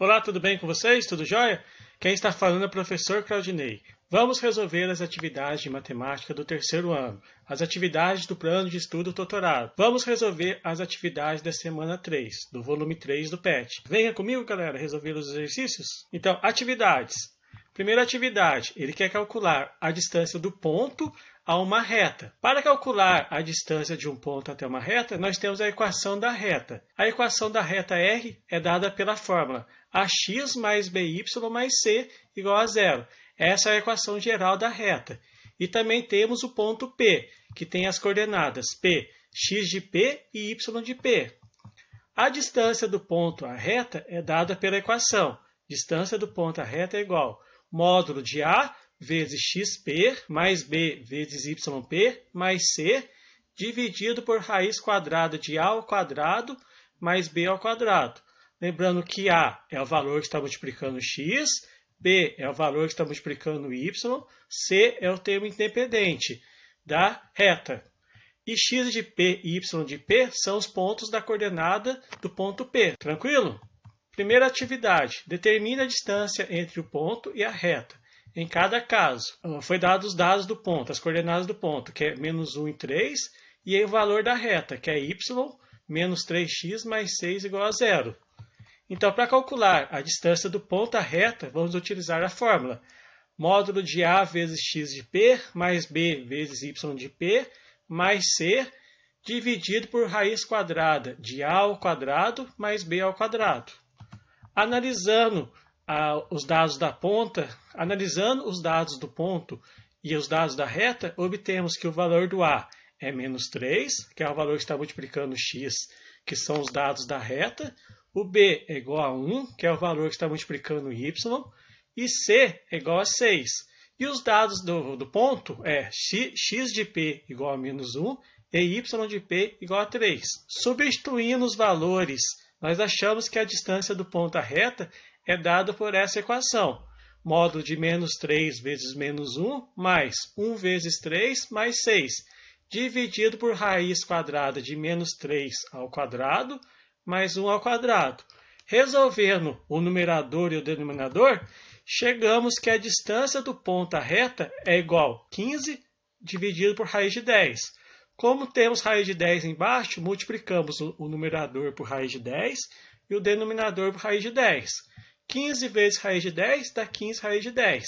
Olá, tudo bem com vocês? Tudo jóia? Quem está falando é o professor Claudinei. Vamos resolver as atividades de matemática do terceiro ano, as atividades do plano de estudo doutorado. Vamos resolver as atividades da semana 3, do volume 3 do PET. Venha comigo, galera, resolver os exercícios? Então, atividades. Primeira atividade, ele quer calcular a distância do ponto a uma reta. Para calcular a distância de um ponto até uma reta, nós temos a equação da reta. A equação da reta R é dada pela fórmula ax mais by mais c igual a zero. Essa é a equação geral da reta. E também temos o ponto P, que tem as coordenadas P, x de P e y de P. A distância do ponto à reta é dada pela equação. Distância do ponto à reta é igual módulo de A vezes xp mais b vezes yp mais c dividido por raiz quadrada de A ao quadrado mais b ao quadrado. Lembrando que A é o valor que está multiplicando x, B é o valor que está multiplicando y, C é o termo independente da reta. E x de P e y de P são os pontos da coordenada do ponto P. Tranquilo? Primeira atividade. Determine a distância entre o ponto e a reta. Em cada caso, foi dado os dados do ponto, as coordenadas do ponto, que é menos 1 e 3, e aí o valor da reta, que é y, menos 3x mais 6 igual a zero. Então, para calcular a distância do ponto à reta, vamos utilizar a fórmula módulo de A vezes x de P mais b vezes y de P mais c dividido por raiz quadrada de A ao quadrado mais b ao quadrado. Analisando os dados da ponta, analisando os dados do ponto e os dados da reta, obtemos que o valor do A é menos 3, que é o valor que está multiplicando x, que são os dados da reta. O B é igual a 1, que é o valor que está multiplicando y, e C é igual a 6. E os dados do ponto é x de P igual a menos 1 e y de P igual a 3. Substituindo os valores, nós achamos que a distância do ponto à reta é dada por essa equação. Módulo de menos 3 vezes menos 1 mais 1 vezes 3 mais 6, dividido por raiz quadrada de menos 3 ao quadrado mais 1 ao quadrado. Resolvendo o numerador e o denominador, chegamos que a distância do ponto à reta é igual a 15 dividido por raiz de 10. Como temos raiz de 10 embaixo, multiplicamos o numerador por raiz de 10 e o denominador por raiz de 10. 15 vezes raiz de 10 dá 15 raiz de 10.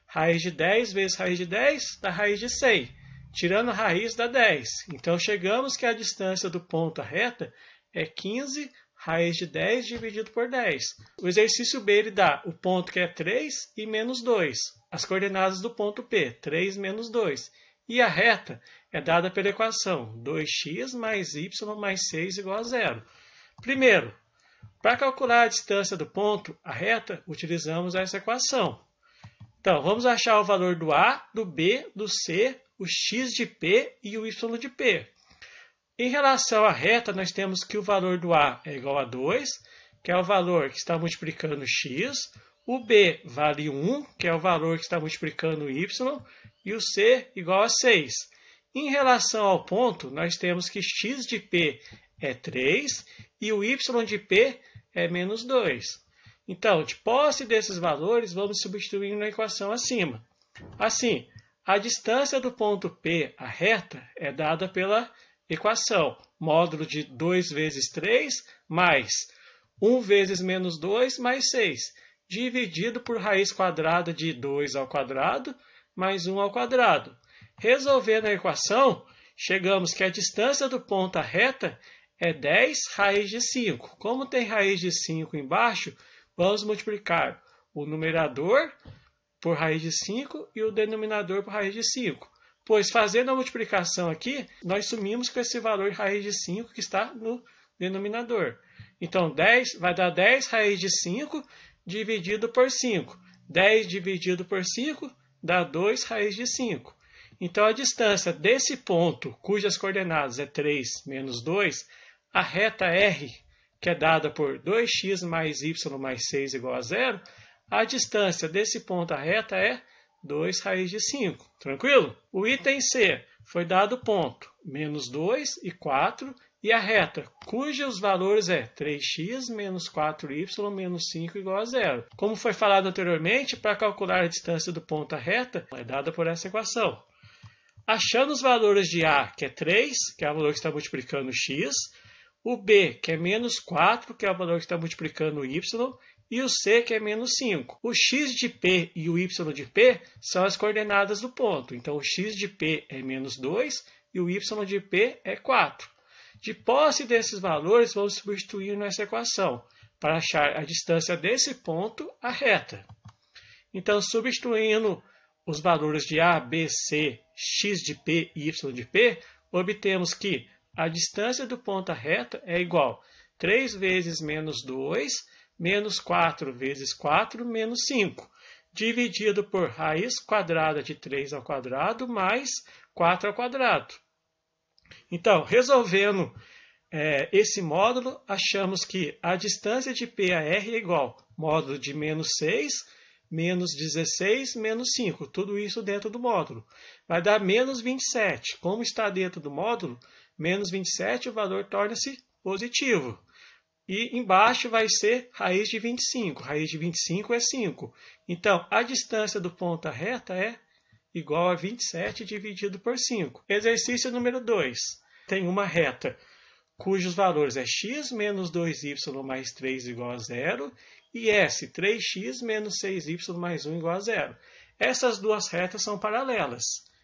Raiz de 10 vezes raiz de 10 dá raiz de 100. Tirando a raiz dá 10. Então, chegamos que a distância do ponto à reta é 15 raiz de 10 dividido por 10. O exercício B ele dá o ponto que é 3 e menos 2. As coordenadas do ponto P, 3 menos 2. E a reta é dada pela equação 2x mais y mais 6 igual a zero. Primeiro, para calcular a distância do ponto à reta, utilizamos essa equação. Então, vamos achar o valor do A, do B, do C, o x de P e o y de P. Em relação à reta, nós temos que o valor do A é igual a 2, que é o valor que está multiplicando x. O B vale 1, que é o valor que está multiplicando y. E o C igual a 6. Em relação ao ponto, nós temos que x de P é 3 e o y de P é menos 2. Então, de posse desses valores, vamos substituir na equação acima. Assim, a distância do ponto P à reta é dada pela equação módulo de 2 vezes 3 mais 1 vezes menos 2 mais 6, dividido por raiz quadrada de 2 ao quadrado mais 1 ao quadrado. Resolvendo a equação, chegamos que a distância do ponto à reta é 10 raiz de 5. Como tem raiz de 5 embaixo, vamos multiplicar o numerador por raiz de 5 e o denominador por raiz de 5. Pois fazendo a multiplicação aqui, nós sumimos com esse valor raiz de 5 que está no denominador. Então, 10 vai dar 10 raiz de 5 dividido por 5. 10 dividido por 5 dá 2 raiz de 5. Então, a distância desse ponto, cujas coordenadas é 3 menos 2, a reta R, que é dada por 2x mais y mais 6 igual a zero, a distância desse ponto à reta é 2 raiz de 5. Tranquilo? O item C foi dado ponto menos 2 e 4 E a reta, cujos valores é 3x menos 4y menos 5 igual a zero. Como foi falado anteriormente, para calcular a distância do ponto à reta, é dada por essa equação. Achando os valores de A, que é 3, que é o valor que está multiplicando x, o B, que é menos 4, que é o valor que está multiplicando y, e o C, que é menos 5. O x de P e o y de P são as coordenadas do ponto. Então, o x de P é menos 2 e o y de P é 4. De posse desses valores, vamos substituir nessa equação para achar a distância desse ponto à reta. Então, substituindo os valores de A, B, C, x de P e y de P, obtemos que a distância do ponto à reta é igual a 3 vezes menos 2, menos 4 vezes 4, menos 5, dividido por raiz quadrada de 3 ao quadrado mais 4 ao quadrado. Então, resolvendo esse módulo, achamos que a distância de P a R é igual ao módulo de menos 6, menos 16, menos 5. Tudo isso dentro do módulo. Vai dar menos 27. Como está dentro do módulo, menos 27, o valor torna-se positivo. E embaixo vai ser raiz de 25. Raiz de 25 é 5. Então, a distância do ponto à reta é igual a 27 dividido por 5. Exercício número 2. Tem uma reta cujos valores é x menos 2y mais 3 igual a zero e s, 3x menos 6y mais 1 igual a zero. Essas duas retas são paralelas.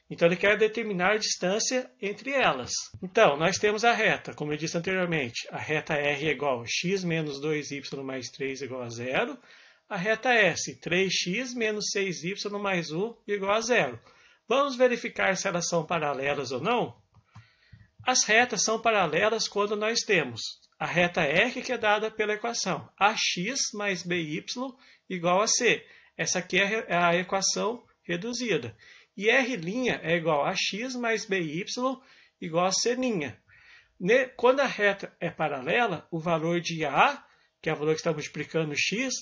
Então, ele quer determinar a distância entre elas. Então, nós temos a reta, como eu disse anteriormente. A reta R é igual a x menos 2y mais 3 igual a zero. A reta S, 3x menos 6y mais 1 igual a zero. Vamos verificar se elas são paralelas ou não? As retas são paralelas quando nós temos a reta R, que é dada pela equação ax mais by igual a c. Essa aqui é a equação reduzida. E R' é igual a x mais by igual a c'. Quando a reta é paralela, o valor de A, que é o valor que está multiplicando x,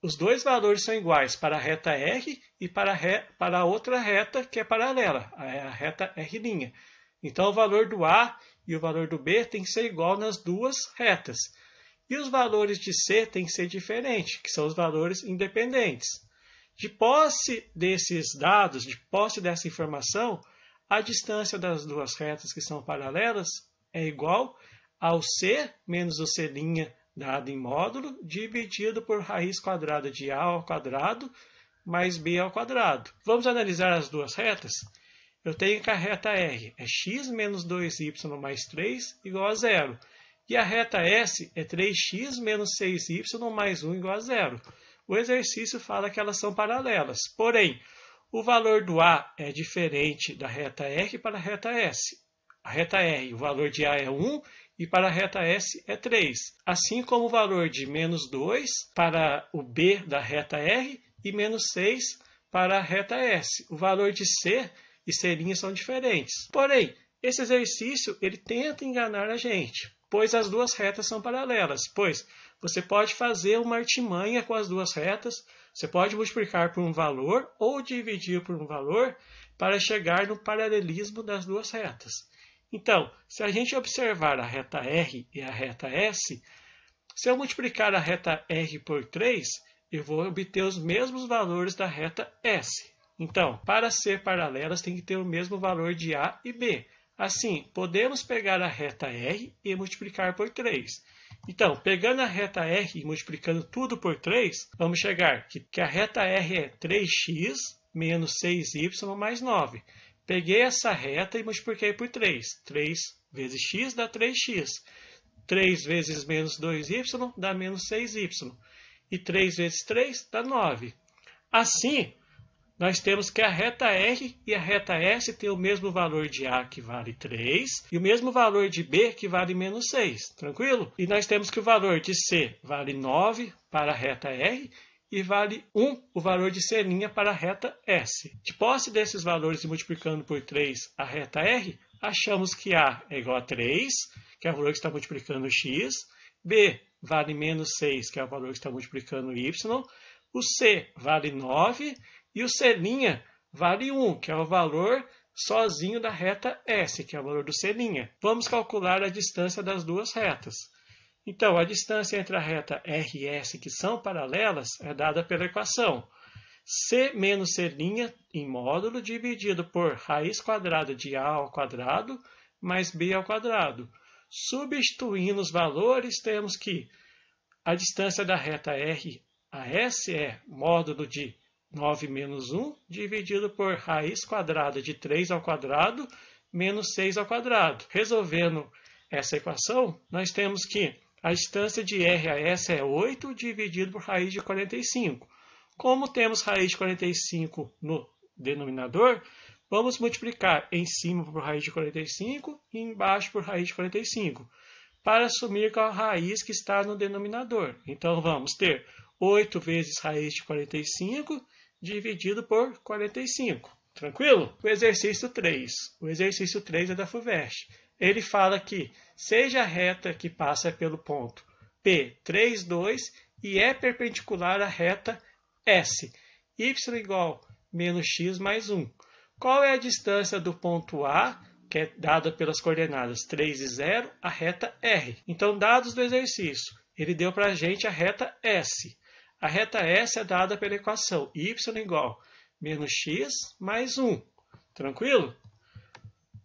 os dois valores são iguais para a reta R e para a outra reta que é paralela, a reta R'. Então, o valor do A e o valor do B tem que ser igual nas duas retas. E os valores de C têm que ser diferentes, que são os valores independentes. De posse desses dados, de posse dessa informação, a distância das duas retas que são paralelas é igual ao C menos o C' dado em módulo, dividido por raiz quadrada de A ao quadrado mais B ao quadrado. Vamos analisar as duas retas? Eu tenho que a reta R é x menos 2y mais 3 igual a zero. E a reta S é 3x menos 6y mais 1 igual a zero. O exercício fala que elas são paralelas. Porém, o valor do A é diferente da reta R para a reta S. A reta R, o valor de A é 1 e para a reta S é 3. Assim como o valor de menos 2 para o B da reta R e menos 6 para a reta S. O valor de C e C' são diferentes. Porém, esse exercício ele tenta enganar a gente, pois as duas retas são paralelas. Pois você pode fazer uma artimanha com as duas retas, você pode multiplicar por um valor ou dividir por um valor para chegar no paralelismo das duas retas. Então, se a gente observar a reta R e a reta S, se eu multiplicar a reta R por 3, eu vou obter os mesmos valores da reta S. Então, para ser paralelas, tem que ter o mesmo valor de A e B. Assim, podemos pegar a reta R e multiplicar por 3. Então, pegando a reta R e multiplicando tudo por 3, vamos chegar que a reta R é 3x menos 6y mais 9. Peguei essa reta e multipliquei por 3. 3 vezes x dá 3x. 3 vezes menos 2y dá menos 6y. E 3 vezes 3 dá 9. Assim, nós temos que a reta R e a reta S têm o mesmo valor de A, que vale 3, e o mesmo valor de B, que vale menos 6. Tranquilo? E nós temos que o valor de C vale 9 para a reta R e vale 1 o valor de C' para a reta S. De posse desses valores e multiplicando por 3 a reta R, achamos que A é igual a 3, que é o valor que está multiplicando x, B vale menos 6, que é o valor que está multiplicando y, o C vale 9, e o C' vale 1, que é o valor sozinho da reta S, que é o valor do C'. Vamos calcular a distância das duas retas. Então, a distância entre a reta R e S, que são paralelas, é dada pela equação C menos C' em módulo dividido por raiz quadrada de A ao quadrado mais B ao quadrado. Substituindo os valores, temos que a distância da reta R a S é módulo de 9 menos 1 dividido por raiz quadrada de 3 ao quadrado menos 6 ao quadrado. Resolvendo essa equação, nós temos que a distância de R a S é 8 dividido por raiz de 45. Como temos raiz de 45 no denominador, vamos multiplicar em cima por raiz de 45 e embaixo por raiz de 45, para assumir que é a raiz que está no denominador. Então, vamos ter 8 vezes raiz de 45 dividido por 45. Tranquilo? O exercício 3. O exercício 3 é da FUVEST. Ele fala que seja a reta que passa pelo ponto P3, 2 e é perpendicular à reta S, y igual menos x mais 1. Qual é a distância do ponto A, que é dada pelas coordenadas 3 e 0, à reta R? Então, dados do exercício, ele deu para a gente a reta S. A reta S é dada pela equação y igual menos x mais 1. Tranquilo?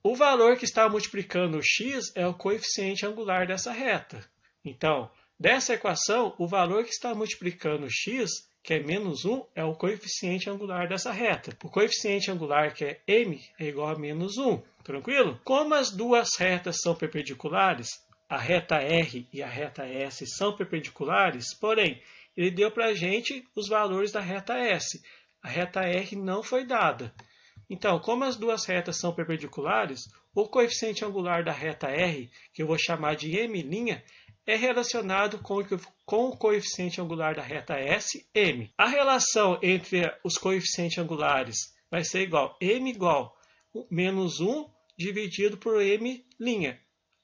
O valor que está multiplicando o x é o coeficiente angular dessa reta. Então, dessa equação, o valor que está multiplicando o x, que é menos 1, é o coeficiente angular dessa reta. O coeficiente angular, que é m, é igual a menos 1. Tranquilo? Como as duas retas são perpendiculares, a reta R e a reta S são perpendiculares, porém, ele deu para a gente os valores da reta S. A reta R não foi dada. Então, como as duas retas são perpendiculares, o coeficiente angular da reta R, que eu vou chamar de m', é relacionado com o coeficiente angular da reta S, m. A relação entre os coeficientes angulares vai ser igual m igual menos 1 dividido por m',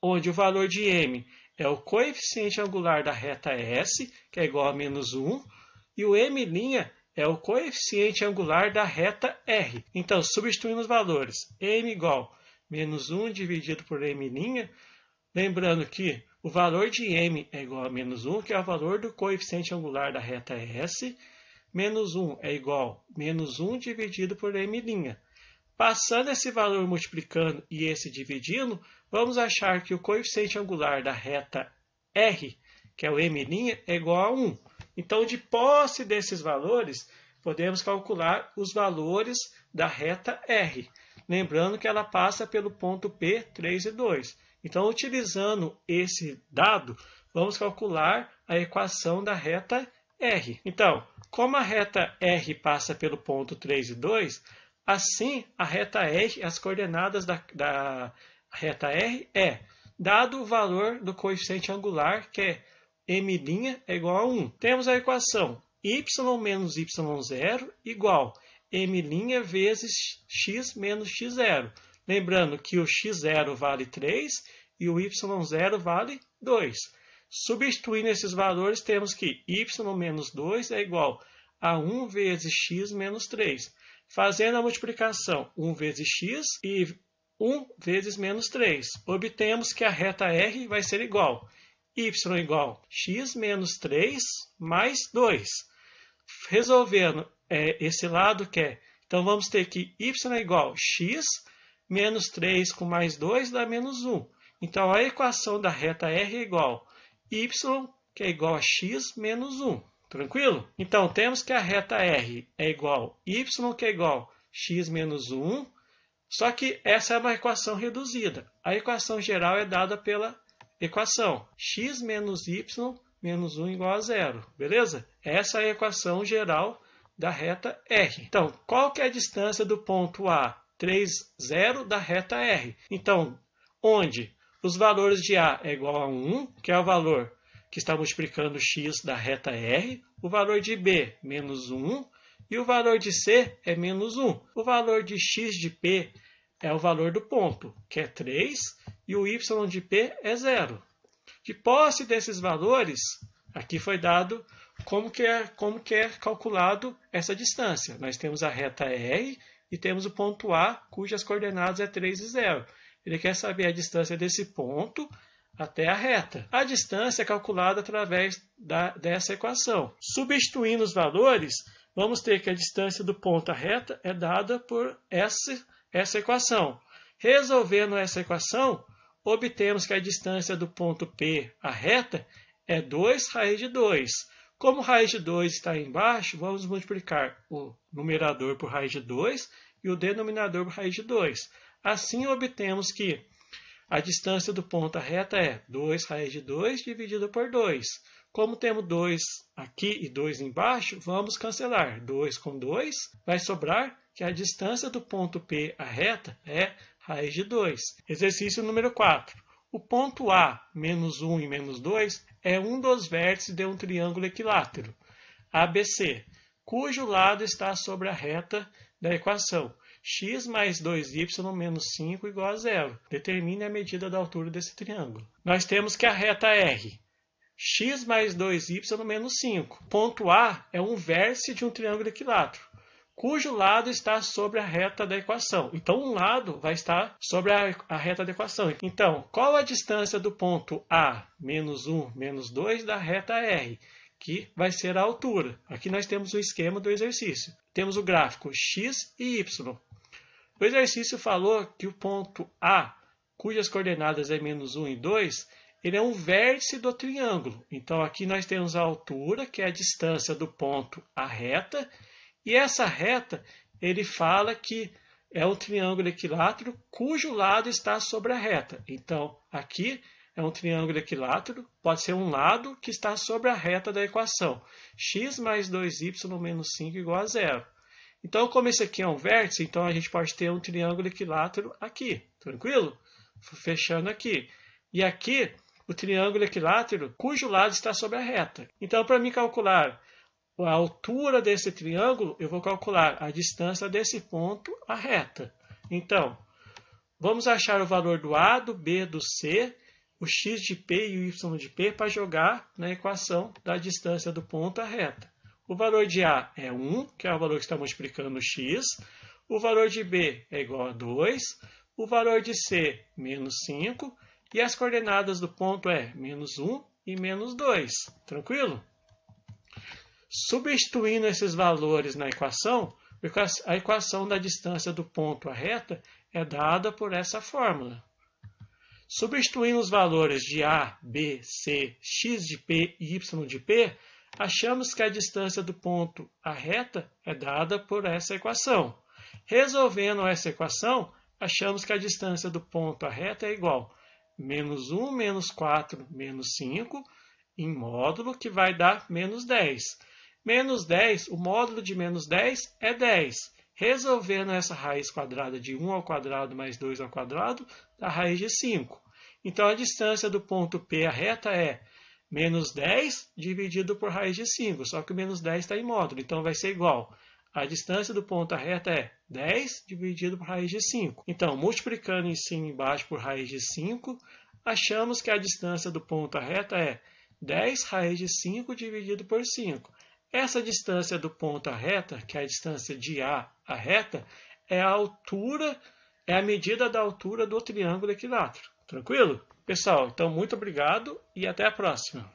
onde o valor de m é o coeficiente angular da reta S, que é igual a menos 1, e o m' é o coeficiente angular da reta R. Então, substituindo os valores, m igual menos 1 dividido por m', lembrando que o valor de m é igual a menos 1, que é o valor do coeficiente angular da reta S. Menos 1 é igual a menos 1 dividido por m'. Passando esse valor multiplicando e esse dividindo, vamos achar que o coeficiente angular da reta R, que é o m', é igual a 1. Então, de posse desses valores, podemos calcular os valores da reta R. Lembrando que ela passa pelo ponto P, 3 e 2. Então, utilizando esse dado, vamos calcular a equação da reta R. Então, como a reta R passa pelo ponto 3 e 2, assim a reta R, as coordenadas da reta R é, dado o valor do coeficiente angular, que é m' é igual a 1. Temos a equação y menos y0 igual m' vezes x menos x0. Lembrando que o x0 vale 3 e o y0 vale 2. Substituindo esses valores, temos que y menos 2 é igual a 1 vezes x menos 3. Fazendo a multiplicação 1 vezes x e 1 vezes menos 3, obtemos que a reta R vai ser igual y igual x menos 3 mais 2. Resolvendo esse lado que é, então vamos ter que y é igual x menos 3 com mais 2 dá menos 1. Então, a equação da reta R é igual a y, que é igual a x menos 1. Tranquilo? Então, temos que a reta R é igual a y, que é igual a x menos 1. Só que essa é uma equação reduzida. A equação geral é dada pela equação x menos y menos 1 igual a 0. Beleza? Essa é a equação geral da reta R. Então, qual que é a distância do ponto A, 3, 0, da reta R? Então, onde os valores de A é igual a 1, que é o valor que está multiplicando x da reta R, o valor de B, menos 1, e o valor de C é menos 1. O valor de x de P é o valor do ponto, que é 3, e o y de P é 0. De posse desses valores, aqui foi dado como que é calculado essa distância. Nós temos a reta R, e temos o ponto A, cujas coordenadas é 3 e 0. Ele quer saber a distância desse ponto até a reta. A distância é calculada através dessa equação. Substituindo os valores, vamos ter que a distância do ponto à reta é dada por essa equação. Resolvendo essa equação, obtemos que a distância do ponto P à reta é 2 raiz de 2. Como raiz de 2 está aí embaixo, vamos multiplicar o numerador por raiz de 2 e o denominador por raiz de 2. Assim, obtemos que a distância do ponto à reta é 2 raiz de 2 dividido por 2. Como temos 2 aqui e 2 embaixo, vamos cancelar. 2 com 2 vai sobrar que a distância do ponto P à reta é raiz de 2. Exercício número 4. O ponto A, menos 1 e menos 2, é um dos vértices de um triângulo equilátero, ABC, cujo lado está sobre a reta da equação x mais 2y menos 5 igual a 0. Determine a medida da altura desse triângulo. Nós temos que a reta R, x mais 2y menos 5. Ponto A é um vértice de um triângulo equilátero, cujo lado está sobre a reta da equação. Então, um lado vai estar sobre a reta da equação. Então, qual a distância do ponto A, menos 1, menos 2, da reta R? Que vai ser a altura. Aqui nós temos o esquema do exercício. Temos o gráfico x e y. O exercício falou que o ponto A, cujas coordenadas é menos 1 e 2, ele é um vértice do triângulo. Então, aqui nós temos a altura, que é a distância do ponto à reta, e essa reta, ele fala que é um triângulo equilátero cujo lado está sobre a reta. Então, aqui é um triângulo equilátero, pode ser um lado que está sobre a reta da equação. X mais 2y menos 5 igual a 0. Então, como esse aqui é um vértice, então a gente pode ter um triângulo equilátero aqui. Tranquilo? Fechando aqui. E aqui, o triângulo equilátero cujo lado está sobre a reta. Então, para mim calcular a altura desse triângulo, eu vou calcular a distância desse ponto à reta. Então, vamos achar o valor do A, do B, do C, o x de P e o y de P para jogar na equação da distância do ponto à reta. O valor de A é 1, que é o valor que está multiplicando o x. O valor de B é igual a 2. O valor de C, menos 5. E as coordenadas do ponto é menos 1 e menos 2. Tranquilo? Substituindo esses valores na equação, a equação da distância do ponto à reta é dada por essa fórmula. Substituindo os valores de A, B, C, x de P e y de P, achamos que a distância do ponto à reta é dada por essa equação. Resolvendo essa equação, achamos que a distância do ponto à reta é igual a menos 1, menos 4, menos 5, em módulo, que vai dar menos 10. Menos 10, o módulo de menos 10 é 10. Resolvendo essa raiz quadrada de 1 ao quadrado mais 2 ao quadrado, dá raiz de 5. Então, a distância do ponto P à reta é menos 10 dividido por raiz de 5, só que o menos 10 está em módulo, então vai ser igual. A distância do ponto à reta é 10 dividido por raiz de 5. Então, multiplicando em cima e embaixo por raiz de 5, achamos que a distância do ponto à reta é 10 raiz de 5 dividido por 5. Essa distância do ponto à reta, que é a distância de A à reta, é a altura, é a medida da altura do triângulo equilátero. Tranquilo? Pessoal, então muito obrigado e até a próxima.